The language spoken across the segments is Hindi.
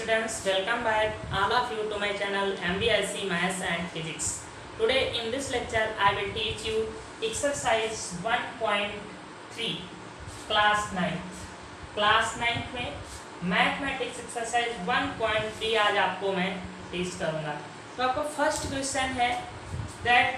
students, welcome back all of you to my channel MBIC Maths and Physics. Today in this lecture I will teach you exercise 1.3 class 9th. Class 9th में मैथमेटिक्स एक्सरसाइज 1.3 आज आपको मैं टीच करूँगा। तो आपको फर्स्ट क्वेश्चन है दैट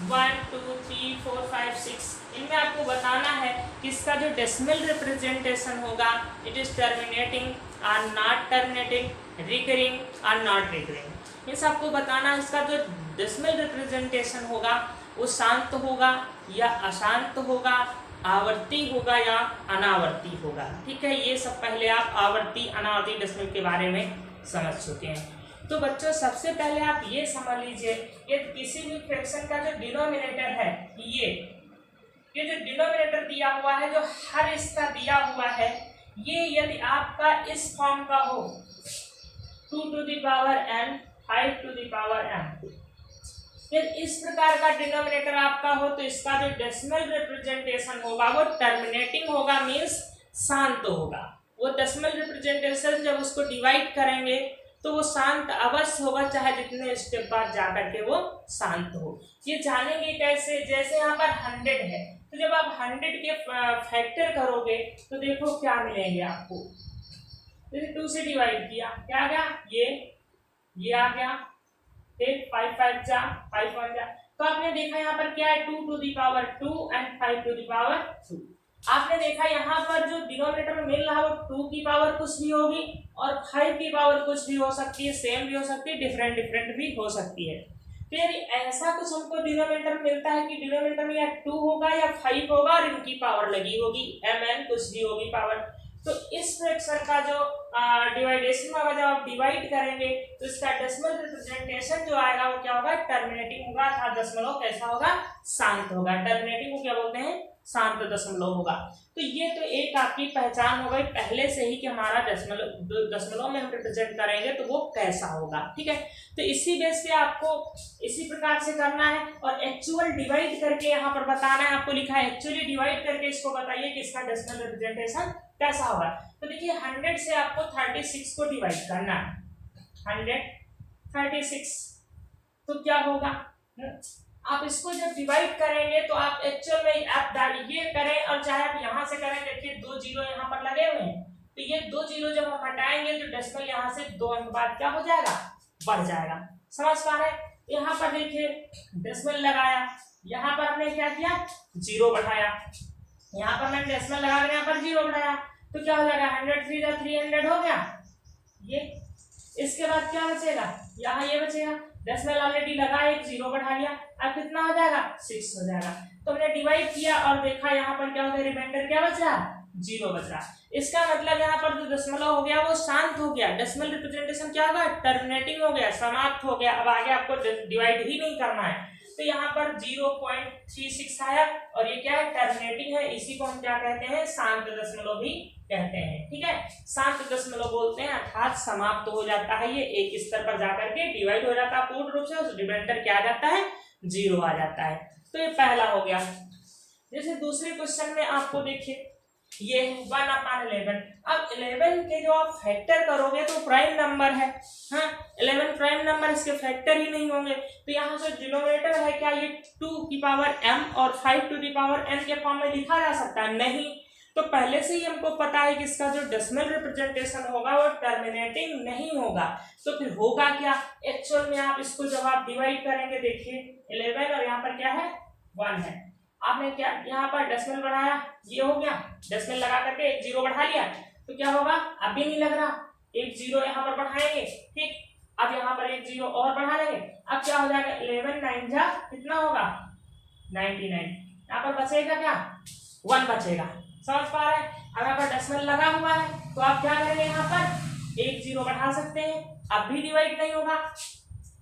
1 2 3 4 5 6 इनमें आपको बताना है कि इसका जो डेसिमल रिप्रेजेंटेशन होगा इट इज टर्मिनेटिंग और नॉट टर्मिनेटिंग, रिकरिंग और नॉट रिकरिंग। इस आपको बताना है इसका जो डेसिमल रिप्रेजेंटेशन होगा वो शांत होगा या अशांत होगा, आवर्ती होगा या अनावर्ती होगा। ठीक है, ये सब पहले आप आवर्ती अनावर्ती डेसिमल के बारे में समझ चुके हैं। तो बच्चों सबसे पहले आप ये समझ लीजिए कि किसी भी फ्रैक्शन का जो डिनोमिनेटर है ये जो डिनोमिनेटर दिया हुआ है, जो हर इसका दिया हुआ है, ये यदि आपका इस फॉर्म का हो 2 to the power n 5 to the power m, फिर इस प्रकार का डिनोमिनेटर आपका हो तो इसका जो डेसिमल रिप्रेजेंटेशन होगा वो टर्मिनेटिंग होगा, मीन्स शांत होगा। वो डेसिमल रिप्रेजेंटेशन जब उसको डिवाइड करेंगे तो वो शांत अवश्य होगा, चाहे जितने स्टेप बाद जाकर के वो शांत हो। ये जानेंगे कैसे? जैसे यहाँ पर 100 है तो जब आप 100 के फैक्टर करोगे तो देखो क्या मिलेंगे आपको। जैसे 2 से डिवाइड किया, क्या आ गया? ये आ गया, फिर 5 5 जा 5 1 जा, तो आपने देखा यहाँ पर क्या है 2 to the power 2 and 5 to the power 2। आपने देखा यहाँ पर जो डिनोमिनेटर में मिल रहा है वो 2 की पावर कुछ भी होगी और 5 की पावर कुछ भी हो सकती है, सेम भी हो सकती है, डिफरेंट भी हो सकती है। फिर ऐसा कुछ हमको डिनोमिनेटर मिलता है कि डिनोमिनेटर में या 2 होगा या 5 होगा और इनकी पावर लगी होगी mn कुछ भी होगी पावर। तो इस फ्रैक्शन का जो डिवाइडेशन होगा, जब आप डिवाइड करेंगे तो इसका डेसिमल रिप्रेजेंटेशन जो आएगा वो क्या होगा? टर्मिनेटिंग होगा, अर्थात दशमलव कैसा होगा? शांत होगा। टर्मिनेटिंग को क्या बोलते हैं? शांत दशमलव होगा। तो ये तो एक आपकी पहचान हो गई पहले से ही कि हमारा दशमलव में हम रिप्रेजेंट करेंगे तो वो कैसा होगा। ठीक है, तो इसी बेस पे आपको इसी प्रकार से करना है और एक्चुअल डिवाइड करके यहाँ पर बताना है। आपको लिखा है एक्चुअली डिवाइड करके इसको बताइए कि इसका डेसिमल रिप्रेजेंटेशन कैसा होगा। तो देखिए 100 से आपको 36 को डिवाइड करना है। 136 तो क्या होगा? आप इसको जब डिवाइड करेंगे तो आप एक्चुअल में आप ये करें और चाहे आप यहाँ से करें, देखिए 2 जीरो यहाँ पर लगे हुए हैं तो ये 2 जीरो जब हम हटाएंगे तो डेसिमल यहाँ से 2 अंक बाद क्या हो जाएगा? बढ़ जाएगा। समझ पा रहे? यहाँ पर देखिए डेसिमल लगाया, यहाँ पर हमने क्या किया? जीरो बढ़ाया, यहाँ पर मैंने डेसिमल लगा कर यहाँ पर जीरो बढ़ाया तो क्या हो जाएगा? 100 3 300 हो गया। ये इसके बाद क्या बचेगा? यहाँ ये बचेगा, डेसिमल ऑलरेडी लगा, एक जीरो बढ़ा लिया, अब कितना हो जाएगा? 6 हो जाएगा। तो हमने डिवाइड किया और देखा यहाँ पर क्या हो गया? रिमाइंडर क्या बच रहा? जीरो बच रहा। इसका मतलब यहाँ पर जो दशमलव हो गया वो शांत हो गया, डेसिमल रिप्रेजेंटेशन क्या होगा? टर्मिनेटिंग हो गया, समाप्त हो गया। अब आगे आपको डिवाइड ही नहीं करना है। तो यहाँ पर 0.36 आया और ये क्या है? टर्मिनेटिंग है। इसी को हम क्या कहते हैं? शांत दशमलव भी कहते हैं। ठीक है, शांत दशमलव बोलते हैं, अर्थात समाप्त हो जाता है। ये एक स्तर पर जाकर के डिवाइड हो जाता है पूर्ण रूप से, उस रिमाइंडर क्या आ जाता है? जीरो आ जाता है। तो ये पहला हो गया। जैसे दूसरे क्वेश्चन में आपको देखिए ये 1/11। अब 11 के जो आप फैक्टर करोगे तो प्राइम नंबर है। हाँ, 11 प्राइम नंबर, इसके फैक्टर ही नहीं होंगे। तो यहाँ से डिनोमिनेटर है क्या? ये 2 की पावर m और 5 to the power n के फॉर्म में लिखा जा सकता है? नहीं। तो पहले से ही हमको पता है कि इसका जो डेसिमल रिप्रेजेंटेशन होगा वो टर्मिनेटिंग नहीं होगा। तो फिर होगा क्या? एक्चुअल में आप इसको जब आप डिवाइड करेंगे, देखिए 11 और यहाँ पर क्या है? 1 है। आपने क्या यहाँ पर डेसिमल बढ़ाया, ये हो गया, डेसिमल लगा करके एक जीरो बढ़ा लिया तो क्या होगा? अभी नहीं लग रहा, एक जीरो यहाँ पर बढ़ाएंगे। ठीक, अब यहाँ पर एक जीरो और बढ़ा लेंगे, अब क्या हो जाएगा? 11 9 जा कितना होगा? 99। यहाँ पर बचेगा क्या? 1 बचेगा। समझ पा रहे हैं? अब यहाँ पर डेसिमल लगा हुआ है तो आप क्या करेंगे? यहाँ पर एक जीरो बढ़ा सकते हैं, अब भी डिवाइड नहीं होगा।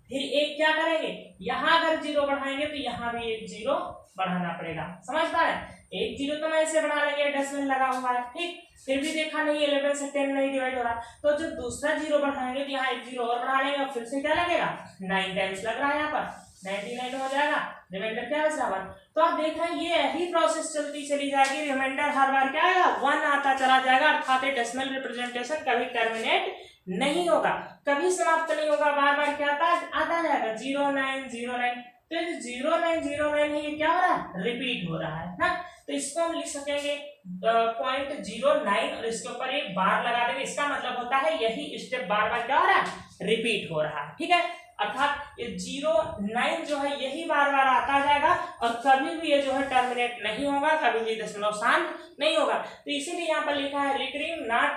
फिर एक क्या करेंगे? यहाँ अगर जीरो बढ़ाएंगे तो यहाँ भी एक जीरो बढ़ाना पड़ेगा। समझ पा रहे हैं? एक जीरो तो मैं ऐसे बढ़ा लेंगे, डेसिमल लगा हुआ है। ठीक, फिर भी देखा नहीं 11 से 10 नहीं डिवाइड हो रहा, तो जब दूसरा जीरो बढ़ाएंगे तो यहाँ एक जीरो और बढ़ा लेंगे और फिर से क्या लगेगा? 9 टाइम्स लग रहा है, यहाँ पर 99 हो जाएगा, रिमाइंडर क्या बच रहा? तो आप देख रहे हैं ये यही प्रोसेस चलती चली जाएगी, रिमाइंडर हर बार क्या आएगा? 1 आता चला जाएगा, अर्थात डेसिमल रिप्रेजेंटेशन कभी टर्मिनेट नहीं होगा, कभी समाप्त नहीं होगा, बार बार क्या आता जाएगा 0909। तो 0909 ये क्या हो रहा है, रिपीट हो रहा है ना। तो इसको हम लिख सकेंगे 0.09 और इसके ऊपर एक बार लगा देंगे। इसका मतलब होता है यही स्टेप बार बार क्या हो रहा है, रिपीट हो रहा है। ठीक है, अर्थात ये 09 जो है यही बार बार आता जाएगा और कभी भी ये जो है टर्मिनेट नहीं होगा, कभी भी दशमलव शांत नहीं होगा। तो इसीलिए यहाँ पर लिखा है रिकरिंग नॉट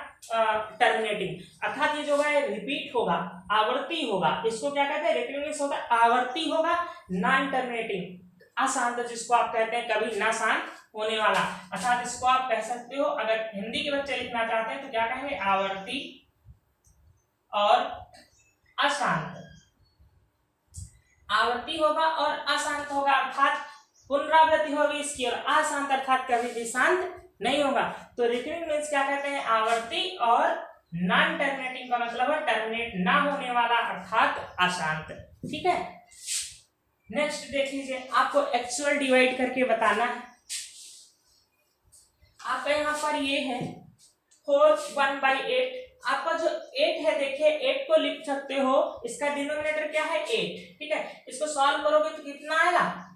टर्मिनेटिंग, अर्थात ये जो है रिपीट होगा, आवर्ती होगा। इसको क्या कहते हैं, रिकरिंग होता है आवर्ती होगा, नॉन टर्मिनेटिंग अशांत, जिसको आप कहते हैं कभी ना शांत होने वाला। अर्थात इसको आप कह सकते हो, अगर हिंदी के बच्चे लिखना चाहते हैं तो क्या कहेंगे, आवर्ती और अशांत। आवर्ती होगा और अशांत होगा, अर्थात पुनरावृत्ति होगी इसकी, और अशांत अर्थात कभी भी शांत नहीं होगा। तो रिकरिंग मींस क्या कहते हैं, आवर्ती, और नॉन टर्मिनेटिंग का मतलब है टर्मिनेट ना होने वाला अर्थात अशांत। ठीक है, नेक्स्ट देख लीजिए, आपको एक्चुअल डिवाइड करके बताना है। आपका यहाँ पर ये है 4 1/8, आपका जो 8 है देखिए 8 को लिख सकते हो, इसका डिनोमिनेटर क्या है 8। ठीक है, इसको सॉल्व करोगे तो कितना आएगा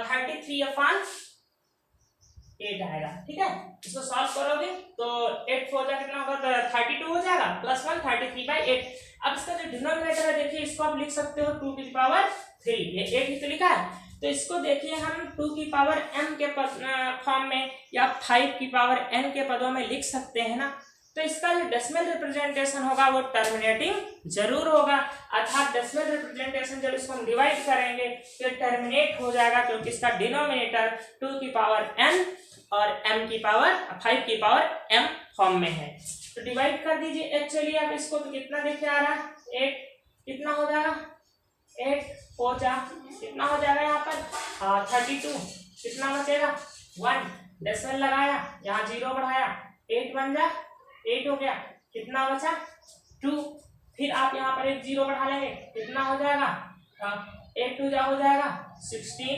33/8 आएगा। ठीक है, इसको सॉल्व करोगे तो 8 4 जा कितना होगा, 32 हो जाएगा, प्लस 1 33/8। अब इसका जो डिनोमिनेटर है देखिए इसको आप लिख सकते हो 2 की पावर 3, ये 8 ही तो लिखा है। तो इसको देखिए हम 2 की पावर m के फॉर्म में या 5 की पावर n के पदों में लिख सकते हैं ना। तो इसका जो डेसिमल रिप्रेजेंटेशन होगा वो टर्मिनेटिंग जरूर होगा, अर्थात डेसिमल रिप्रेजेंटेशन जब इसको हम डिवाइड करेंगे तो टर्मिनेट हो जाएगा, क्योंकि इसका डिनोमिनेटर 2 की पावर n और m की पावर 5 की पावर m फॉर्म में है। तो डिवाइड कर दीजिए एक्चुअली आप इसको, तो कितना देखिए आ रहा है 8, कितना हो जाएगा 8 4 जा कितना हो जाएगा यहाँ पर 32, कितना बचेगा 1, डेसिमल लगाया यहाँ 0 बढ़ाया 8 बन जा 8 हो गया, कितना बचा 2, फिर आप यहाँ पर एक 0 बढ़ा लेंगे, कितना हो जाएगा 8 2 जा हो जाएगा 16,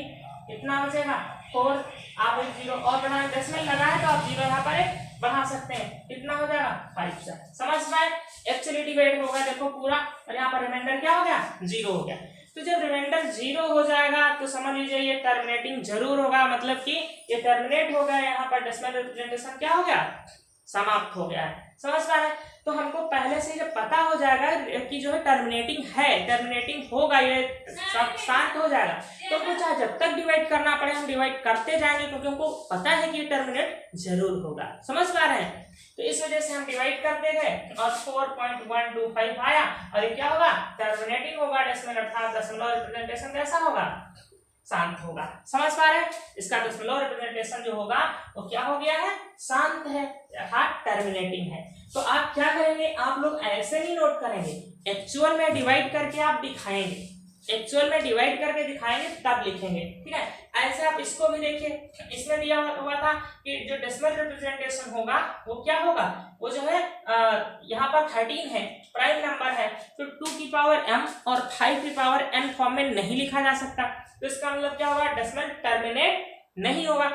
कितना बचेगा 4, आप एक 0 और बढ़ाएं, डेसिमल लगाए तो आप 0 यहाँ पर एक बढ़ा सकते हैं, कितना हो जाएगा 5 जा। समझ पाए, एक्चुअली डिवाइड होगा देखो पूरा, और यहाँ पर रिमाइंडर क्या हो गया 0 हो गया। तो जब रिमाइंडर 0 हो जाएगा तो समझ लीजिए ये टर्मिनेटिंग जरूर होगा, मतलब कि ये टर्मिनेट हो गया, यहाँ पर डेसिमल रिप्रेजेंटेशन क्या हो गया, समाप्त हो गया है। समझ पा रहे हैं, तो हमको पहले से जब पता हो जाएगा कि जो है टर्मिनेटिंग है, टर्मिनेटिंग होगा, ये शांत हो जाएगा, तो हमको चाहे जब तक डिवाइड करना पड़े हम डिवाइड करते जाएंगे, क्योंकि हमको पता है कि ये टर्मिनेट जरूर होगा। समझ पा रहे हैं, तो इस वजह से हम डिवाइड करते गए और 4.125 आया, और ये क्या होगा टर्मिनेटिंग होगा, डेसिमल अर्थात दशमलव रिप्रेजेंटेशन कैसा होगा, शांत होगा। समझ पा रहे हैं, इसका दशमलव रिप्रेजेंटेशन जो होगा वो क्या हो गया है, शांत है, अर्थात टर्मिनेटिंग है। तो आप क्या करेंगे, आप लोग ऐसे नहीं नोट करेंगे, एक्चुअल में डिवाइड करके आप दिखाएंगे, एक्चुअल में डिवाइड करके दिखाएंगे तब लिखेंगे। ठीक है, ऐसे आप इसको भी देखिए, इसमें दिया हुआ था कि जो डेसिमल रिप्रेजेंटेशन होगा वो क्या होगा, वो जो है यहाँ पर 13 है, प्राइम नंबर है, तो 2 की पावर m और 5 की पावर n फॉर्म में नहीं लिखा जा सकता। तो इसका मतलब क्या होगा, डेसिमल टर्मिनेट नहीं होगा।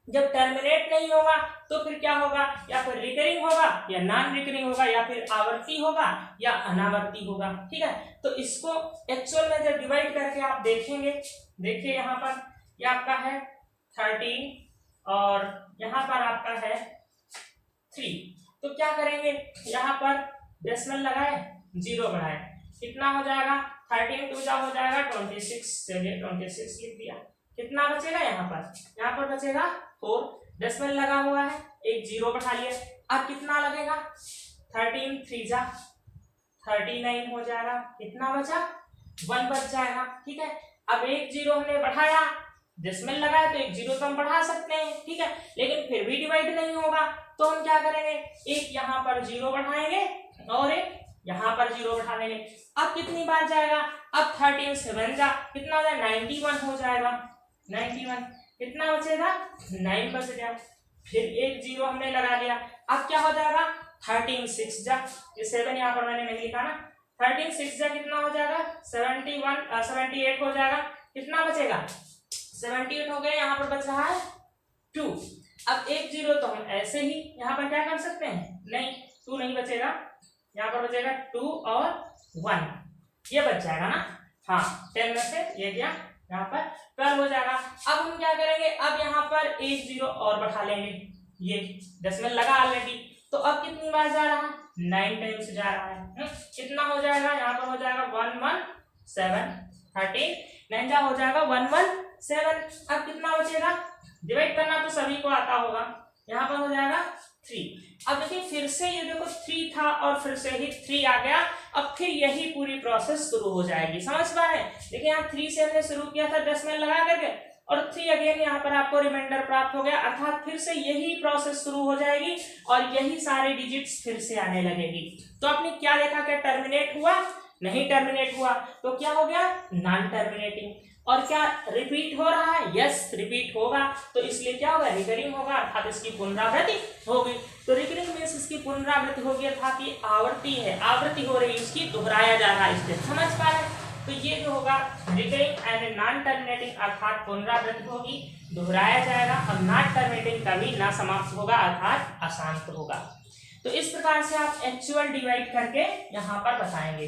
जब टर्मिनेट नहीं होगा तो फिर क्या होगा, या फिर रिकरिंग होगा या नॉन रिकरिंग होगा, या फिर आवर्ती होगा या अनावर्ती होगा। ठीक है, तो इसको एक्चुअल में जब डिवाइड करके आप देखेंगे, देखिए यहाँ पर ये आपका है 13 और यहाँ पर आपका है 3, तो क्या करेंगे, यहाँ पर डेसिमल लगाए 0 बढ़ाए, कितना हो जाएगा 13 2 जा हो जाएगा 26, चलिए 26 लिख दिया, कितना बचेगा यहाँ पर बचेगा 4, डेसिमल लगा हुआ है, एक 0 बढ़ा लिया, अब कितना लगेगा 13 3 जा 39 हो जाएगा, कितना बचा 1 बच जाएगा। ठीक है, अब एक 0 हमने बढ़ाया, डेसिमल लगाया तो एक 0 तो हम बढ़ा सकते हैं। ठीक है, लेकिन फिर भी डिवाइड नहीं होगा, तो हम क्या करेंगे, एक यहाँ पर 0 बढ़ाएंगे और एक यहाँ पर 0 बढ़ा लेंगे। अब कितनी बार जाएगा, अब 13 7 जा कितना हो जाएगा 91 हो जाएगा, 91, कितना बचेगा 9 बच गया, फिर एक 0 हमने लगा लिया, अब क्या हो जाएगा 13 6 जा, ये 7 यहाँ पर मैंने नहीं लिखा ना, 13 6 जा कितना हो जाएगा 78 हो जाएगा, कितना बचेगा 78 हो गया, यहाँ पर बच रहा है 2। अब एक 0 तो हम ऐसे ही यहाँ पर क्या कर सकते हैं, नहीं 2 नहीं बचेगा, यहाँ पर बचेगा 2 और 1, ये बच जाएगा ना। हाँ 10 में से ये क्या यहाँ पर 12 हो जाएगा। अब हम क्या करेंगे, अब यहाँ पर 1 0 और बढ़ा लेंगे, ये डेसिमल लगा ऑलरेडी, तो अब कितनी बार जा रहा है, 9 टाइम्स जा रहा है। कितना हो जाएगा, यहाँ पर हो जाएगा 117, 13 9 जा हो जाएगा 117। अब कितना बचेगा, डिवाइड करना तो सभी को आता होगा, यहाँ पर हो जाएगा 3। अब देखिए फिर से ये देखो 3 था और फिर से ही 3 आ गया, अब फिर यही पूरी प्रोसेस शुरू हो जाएगी, समझ पा रहे हैं। देखिए यहाँ 3 से हमने शुरू किया था डेसिमल लगा करके, और 3 अगेन यहाँ पर आपको रिमाइंडर प्राप्त हो गया, अर्थात फिर से यही प्रोसेस शुरू हो जाएगी और यही सारे डिजिट्स फिर से आने लगेगी। तो आपने क्या देखा, क्या टर्मिनेट हुआ, नहीं टर्मिनेट हुआ, तो क्या हो गया, नॉन टर्मिनेटिंग। और क्या रिपीट हो रहा है, यस रिपीट होगा, तो इसलिए क्या होगा, रिकरिंग होगा, अर्थात इसकी पुनरावृत्ति होगी। तो रिकरिंग मींस इसकी पुनरावृत्ति होगी, अर्थात ये आवर्ती है, आवृत्ति हो रही है, इसकी दोहराया जा रहा है, इससे समझ पा रहे हैं। तो ये जो होगा रिकरिंग एंड नॉन टर्मिनेटिंग, अर्थात पुनरावृत्ति होगी, दोहराया जाएगा, और नॉन टर्मिनेटिंग कभी ना समाप्त होगा, अर्थात अशांत होगा। तो इस प्रकार से आप एक्चुअल डिवाइड करके यहाँ पर बताएंगे।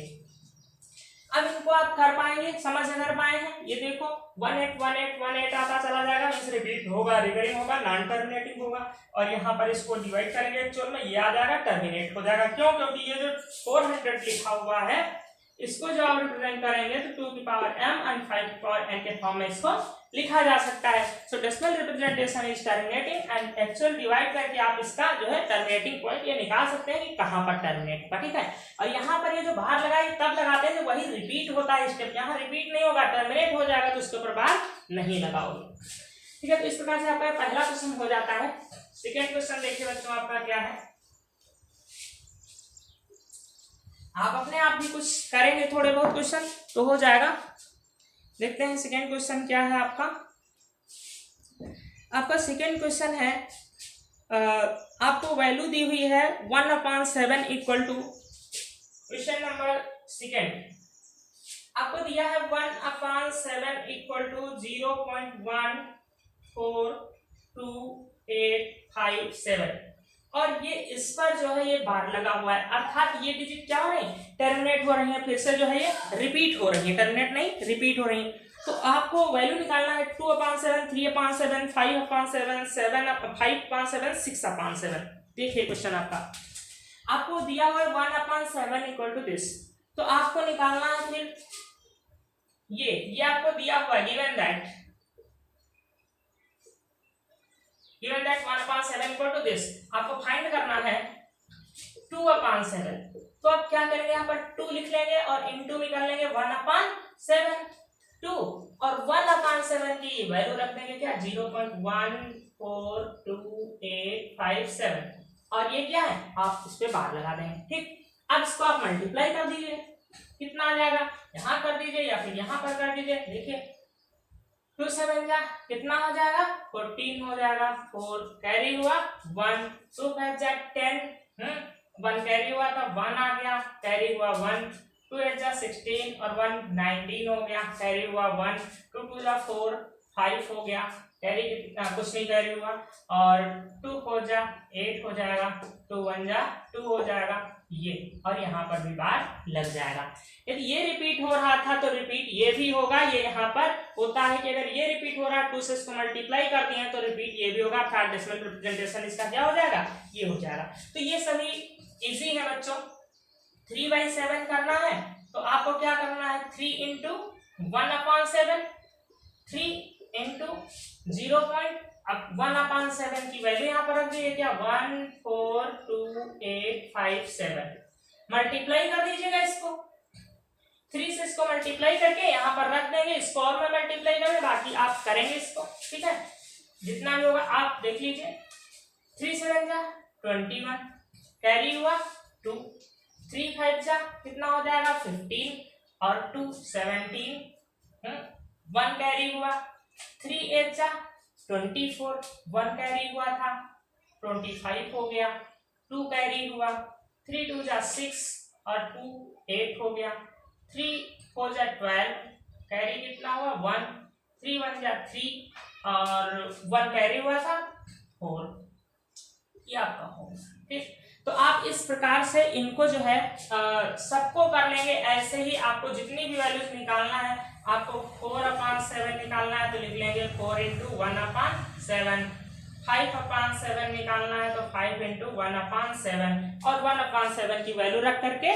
अब इनको आप कर पाएंगे, समझ कर पाए हैं, ये देखो 181818 आता चला जाएगा, इस रिपीट होगा, रिकरिंग होगा, नॉन टर्मिनेटिंग होगा, और यहाँ पर इसको डिवाइड करेंगे एक्चुअल में, ये आ जाएगा टर्मिनेट हो जाएगा। क्यों, क्योंकि ये जो 400 लिखा हुआ है, इसको जो आप रिप्रेजेंट करेंगे तो 2 की पावर m एंड 5 की पावर n के फॉर्म में इसको लिखा जा सकता है। सो decimal representation is terminating and actual divide करके आप इसका जो है टर्मिनेटिंग पॉइंट ये निकाल सकते हैं कि कहां पर टर्मिनेट होगा, ठीक है। और यहाँ पर ये जो बाहर लगाई तब लगाते हैं, वही रिपीट होता है स्टेप, यहाँ रिपीट नहीं होगा, टर्मिनेट हो जाएगा तो उसके ऊपर बार नहीं लगाओगे, ठीक है। तो इस प्रकार से आपका पहला क्वेश्चन हो जाता है। सेकेंड क्वेश्चन देखिए बच्चों, आपका क्या है, आप अपने आप भी कुछ करेंगे थोड़े बहुत क्वेश्चन तो हो जाएगा। देखते हैं सेकेंड क्वेश्चन क्या है आपका। आपका सेकेंड क्वेश्चन है, आपको वैल्यू दी हुई है 1/7 equal to, question number second आपको दिया है 1/7 इक्वल टू 0.142857, और ये इस पर जो है ये बार लगा हुआ है, अर्थात ये डिजिट क्या हो रही है, टर्मिनेट हो रही है, फिर से जो है ये रिपीट हो रही है, टर्मिनेट नहीं रिपीट हो रही है। तो आपको वैल्यू निकालना है 2/7, 3/7, 5/7, 5/7, 6/7। देखिए क्वेश्चन आपको दिया हुआ है 1/7 इक्वल टू दिस, तो आपको निकालना है फिर ये आपको दिया हुआ है, given that 1/7 equal to this, आपको फाइंड करना है 2/7। तो आप क्या करेंगे, यहाँ पर 2 लिख लेंगे और इनटू में कर लेंगे 1/7, 2 और 1/7 की वैल्यू रख देंगे क्या, 0.142857, और ये क्या है, आप इस पे बार लगा देंगे, ठीक। अब इसको आप मल्टीप्लाई कर दीजिए, कितना आ जाएगा, यहाँ कर दीजिए या फिर यहाँ पर कर दीजिए। देखिए 2 7 जा कितना हो जाएगा, 14 हो जाएगा, 4 कैरी हुआ 1, 2 5 जा 10, 1 कैरी हुआ था 1 आ गया, कैरी हुआ 1, 2 8 जा 16 और 1 19 हो गया, कैरी हुआ 1, 2 2 जा 4 5 हो गया, कैरी कुछ नहीं कैरी हुआ, और 2 4 जा 8 हो जाएगा, 2 1 जा 2 हो जाएगा ये, और यहाँ पर भी बार लग जाएगा। यदि ये रिपीट हो रहा था तो रिपीट ये भी होगा, ये यहाँ पर होता है कि अगर ये रिपीट हो रहा है 2 से इसको मल्टीप्लाई कर दिए तो रिपीट ये भी होगा, थर्ड डेसिमल रिप्रेजेंटेशन इसका क्या हो जाएगा, ये हो जाएगा। तो ये सभी इजी है बच्चों। 3/7 करना है तो आपको क्या करना है, 3 इंटू 1/7, 3 इंटू 1/7 की वैल्यू यहाँ पर रख दी है क्या, 142,857, मल्टीप्लाई कर दीजिएगा इसको, 3 से इसको मल्टीप्लाई करके यहाँ पर रख देंगे, इसको और में मल्टीप्लाई करेंगे, बाकी आप करेंगे इसको, ठीक है। जितना भी होगा आप देख लीजिए, 3 7 जा 21, कैरी हुआ 2, 3 5 जा कितना हो जाएगा 15, और 2 17, 1 कैरी हुआ, 3 8 जा 24, 1 कैरी हुआ था 25 हो गया, 2 कैरी हुआ, 3 2 जा 6 और 2 8 हो गया, 3 4 जा 12, कैरी कितना हुआ 1, 3 1 जा 3 और 1 कैरी हुआ था 4, ये आपका होगा, ठीक। तो आप इस प्रकार से इनको जो है सबको कर लेंगे। ऐसे ही आपको जितनी भी वैल्यूज निकालना है, आपको 4/7 निकालना है तो लिख लेंगे 4 × 1/7, 5/7 निकालना है तो 5 × 1/7 और 1/7 की वैल्यू रख करके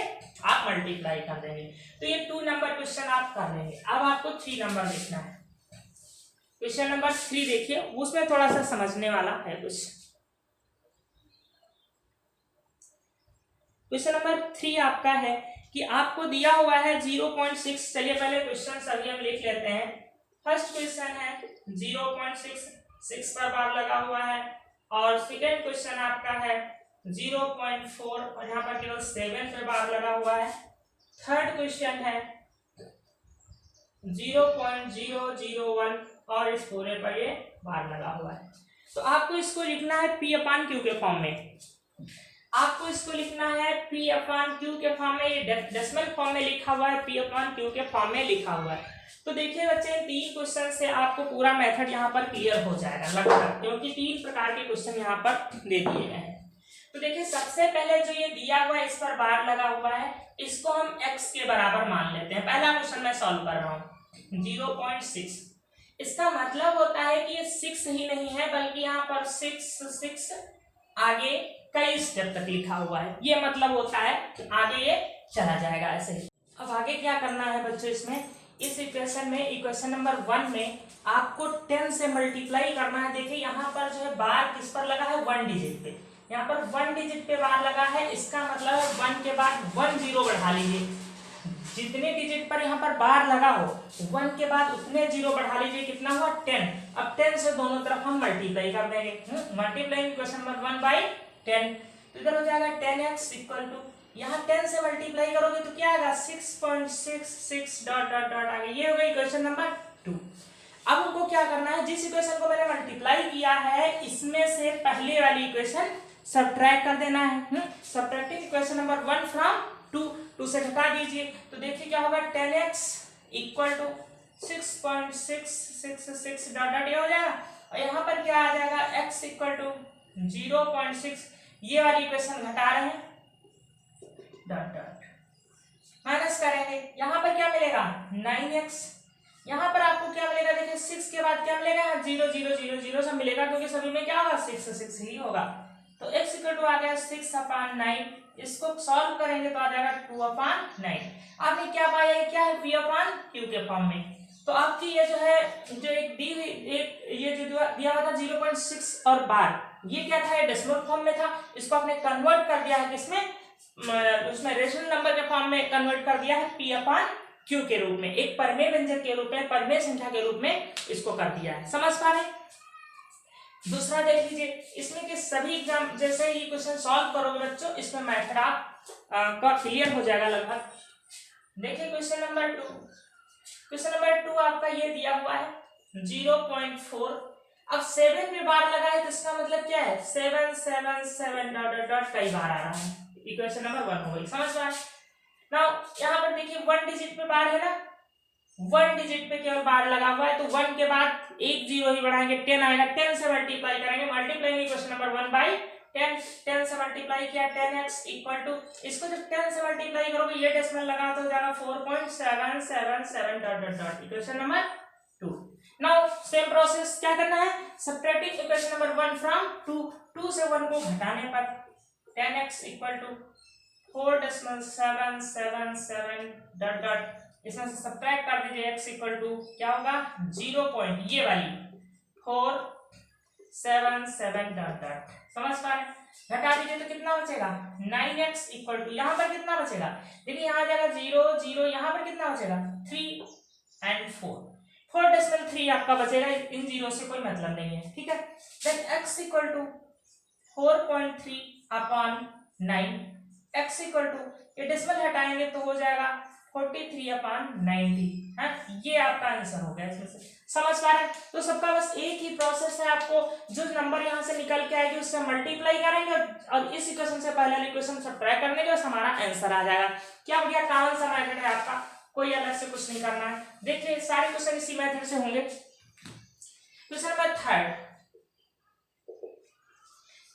आप मल्टीप्लाई कर देंगे। तो ये 2 नंबर क्वेश्चन आप कर लेंगे। अब आपको 3 नंबर लिखना है। क्वेश्चन नंबर 3 देखिए, उसमें थोड़ा सा समझने वाला है कुछ। क्वेश्चन नंबर 3 आपका है कि आपको दिया हुआ है 0.6। चलिए पहले क्वेश्चन सभी हम लिख लेते हैं। फर्स्ट क्वेश्चन है 0.6, 6 पर बार लगा हुआ है। और सेकेंड क्वेश्चन आपका है 0.4 और यहाँ पर केवल 7 पे बार लगा हुआ है। थर्ड क्वेश्चन है 0.001 और इस पूरे पर ये बार लगा हुआ है। तो आपको इसको लिखना है P/Q के फॉर्म में। आपको इसको लिखना है P/Q के फॉर्म में। ये डेसिमल फॉर्म में लिखा हुआ है, P/Q के फॉर्म में लिखा हुआ है। तो देखिए बच्चे, 3 क्वेश्चन से आपको पूरा मेथड यहाँ पर क्लियर हो जाएगा लगभग, क्योंकि 3 प्रकार के क्वेश्चन यहाँ पर दे दिए गए हैं। तो देखिए सबसे पहले जो ये दिया हुआ है, इस पर बार लगा हुआ है, इसको हम x के बराबर मान लेते हैं। पहला क्वेश्चन मैं सॉल्व कर रहा हूँ 0.6। इसका मतलब होता है कि ये 6 ही नहीं है, बल्कि यहाँ पर 6 आगे कई स्टेप तक लिखा हुआ है। ये मतलब होता है आगे ये चला जाएगा ऐसे ही। अब आगे क्या करना है बच्चों, इसमें इस इक्वेशन में, इक्वेशन नंबर 1 में आपको 10 से मल्टीप्लाई करना है। देखिए यहाँ पर जो है बार किस पर लगा है, 1 डिजिट पे। यहाँ पर 1 डिजिट पे बार लगा है, इसका मतलब 1 के बाद 1 0 बढ़ा लीजिए। जितने डिजिट पर यहाँ पर बार लगा हो, 1 के बाद उतने 0 बढ़ा लीजिए। कितना हुआ, 10। अब 10 से दोनों तरफ हम मल्टीप्लाई कर देंगे। मल्टीप्लाई इक्वेशन नंबर 1/10, तो इधर हो जाएगा 10x इक्वल टू, यहाँ 10 से मल्टीप्लाई करोगे तो क्या आएगा 6.66 डॉट डॉट डॉट आगे। ये हो गई इक्वेशन नंबर 2। अब हमको क्या करना है, जिस इक्वेशन को मैंने मल्टीप्लाई किया है, इसमें से पहले वाली इक्वेशन सब्ट्रैक्ट कर देना है। सब्ट्रैक्टिंग इक्वेशन नंबर 1 फ्रॉम 2 से घटा दीजिए। तो देखिए क्या होगा, 10x equal to 6.666 dot dot, ये हो जाएगा। और यहाँ पर क्या आ जाएगा, x इक्वल टू 0.6। ये वाली इक्वेशन घटा रहे हैं, डॉट डॉट माइनस करेंगे। यहाँ पर क्या मिलेगा, 9x। यहाँ पर आपको क्या मिलेगा, देखिए 6 के बाद क्या मिलेगा, 0 0 0 0 सब मिलेगा, क्योंकि सभी में क्या होगा, 6 ही होगा। तो x इक्वल टू आ गया 6/9। इसको सॉल्व करेंगे तो आ जाएगा 2/9। आपने क्या पाया, ये क्या है, P/Q के फॉर्म में। तो आपकी ये जो है, जो एक दी हुई ये जो दिया हुआ था 0.6 और बार, ये क्या था, ये डेसिमल फॉर्म में था। इसको आपने कन्वर्ट कर दिया है किसमें, उसमें रेशनल नंबर के फॉर्म में कन्वर्ट कर दिया है P/Q के रूप में, एक परमेय व्यंजक के रूप में, परमेय संख्या के रूप में इसको कर दिया है। समझ पा रहे हैं। दूसरा देख लीजिए, इसमें के सभी एग्जाम जैसे ही क्वेश्चन सॉल्व करोगे बच्चों, इसमें मैथड का क्लियर हो जाएगा लगभग। देखिए क्वेश्चन नंबर 2। क्वेश्चन नंबर 2 आपका ये दिया हुआ है 0.4। अब 7 में बार लगा है, तो इसका मतलब क्या है, 7 7 7 डॉट डॉट डॉट कई बार आ रहा है। इक्वेशन नंबर 1 हो गई। समझ में आया। नाउ यहाँ पर देखिए 1 डिजिट पे बार है ना, 1 डिजिट पे केवल बार लगा हुआ है, तो 1 के बाद एक 0 ही बढ़ाएंगे, 10 आएगा। 10 से मल्टीप्लाई करेंगे, मल्टीप्लाई इक्वेशन नंबर 1/10। 10 से मल्टीप्लाई किया, 10x इक्वल टू, इसको जब 10 से मल्टीप्लाई करोगे, ये डेसिमल लगा तो हो जाएगा 4.777 dot dot dot. Equation number 2। Now same process क्या करना है, सब्ट्रैक्टिंग इक्वेशन नंबर 1 फ्रॉम 2 से 1 को घटाने पर 10x equal to 4.777 dot dot, इसमें से सब्ट्रैक्ट कर दीजिए, x इक्वल टू क्या होगा, 0 पॉइंट, ये वाली 477 डॉट डॉट। समझ पा रहे, घटा दीजिए तो कितना बचेगा, 9x इक्वल टू, यहाँ पर कितना बचेगा, देखिए यहाँ आ जाएगा 0 0, यहाँ पर कितना बचेगा 3 और 4.3 आपका बचेगा। इन जीरो से कोई मतलब नहीं है, ठीक है। Then x equal to 4.3/9, x equal to, ये डेसिमल हटाएंगे तो हो जाएगा 43/90 है। ये आपका आंसर हो गया इसमें से। समझ पा रहे हैं। तो सबका बस एक ही प्रोसेस है, आपको जो नंबर यहाँ से निकल के आएगी उससे मल्टीप्लाई करेंगे और इस इक्वेशन से पहले इक्वेशन सब्ट्रैक्ट करने के बाद हमारा आंसर आ जाएगा। क्या बढ़िया कॉमन सा मेथड है आपका, कोई अलग से कुछ नहीं करना है। देखिए सारे क्वेश्चन इसी मेथड से होंगे। क्वेश्चन नंबर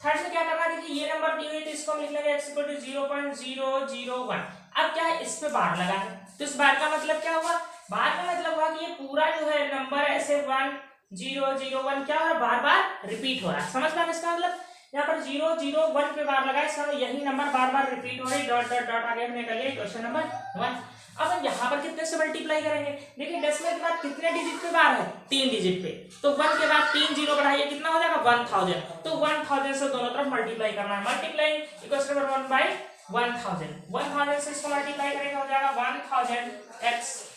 थर्ड में क्या करना है, देखिए ये नंबर दी हुई है तो इसको हम लिख लेंगे x इक्वल टू 0.001। अब क्या है, इस पे बार लगा है तो इस बार का मतलब क्या हुआ, बार का मतलब हुआ कि ये पूरा जो है नंबर ऐसे 1001 क्या हो रहा है, बार बार रिपीट हो रहा है। समझ पाए इसका मतलब, यहाँ पर 001 पे बार लगा है, इसका यही नंबर बार बार रिपीट हो रही, डॉट डॉट डॉट आगे हमने कर लिया क्वेश्चन नंबर 1। अब हम यहाँ पर कितने से मल्टीप्लाई करेंगे, देखिए डेसिमल के बाद कितने डिजिट पे बार है, 3 डिजिट पे, तो 1 के बाद 3 जीरो बढ़ाइए कितना हो जाएगा 1000, तो 1000 से दोनों तरफ मल्टीप्लाई करना है, मल्टीप्लाई इक्वेशन नंबर 1 बाय 1000 से इसको मल्टीप्लाई करेंगे हो जाएगा 1000x।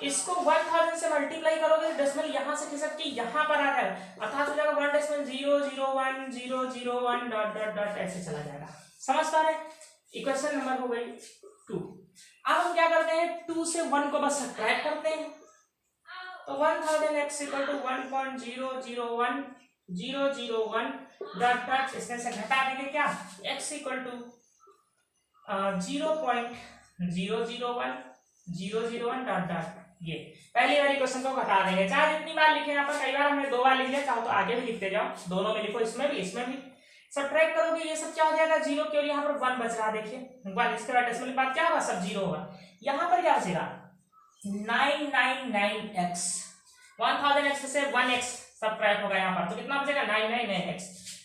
इसको 1000 से मल्टीप्लाई करोगे डेसिमल यहाँ से खिसक के यहाँ पर आ जाएगा, अर्थात हो जाएगा 1.001 डॉट डॉट डॉट ऐसे चला जाएगा। समझ पा रहे, इक्वेशन नंबर हो गई 2। अब हम क्या करते हैं, 2 से 1 को बस सब्ट्रैक्ट करते हैं, तो 1000x equal to 1.001001 dot dot इसमें से घटा देंगे क्या, x equal to 0.001001 dot dot, ये पहली वाली क्वेश्चन को घटा देंगे, चाहे जितनी बार लिखे, यहाँ पर कई बार हमने 2 बार लिख लिया, चाहो तो आगे भी लिखते जाओ, दोनों में लिखो, इसमें भी सब्ट्रैक्ट करोगे ये सब क्या हो जाएगा, 0 केवल यहाँ पर 1 बच रहा, देखिए 1, इसके बाद डेसिमल के बाद क्या होगा, सब 0 होगा, यहाँ पर क्या बचेगा 999x, 1000x से 1x सब्ट्रैक्ट होगा यहाँ पर, तो कितना बचेगा 999x,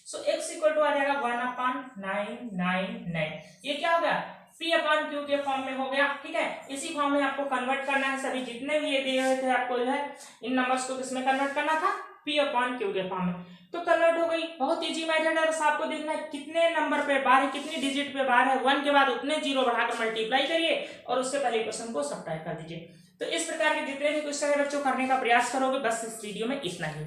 so x equal to आ जाएगा 1/999, ये क्या हो गया P/Q के फॉर्म में हो गया, ठीक है। इसी फॉर्म में आपको कन्वर्ट करना है, सभी जितने भी ये दिए हुए थे आपको जो है इन नंबर्स को किसमें कन्वर्ट करना था, P/Q के फॉर्म में, तो कन्वर्ट हो गई। बहुत इजी मेथड है, बस आपको देखना है कितने नंबर पे बार है, कितनी डिजिट पे बार है, 1 के बाद उतने जीरो बढ़ाकर मल्टीप्लाई करिए और उससे पहले क्वेश्चन को सब्ट्रैक्ट कर दीजिए। तो इस प्रकार के जितने भी क्वेश्चन है बच्चों करने का प्रयास करोगे, बस इस वीडियो में इतना ही।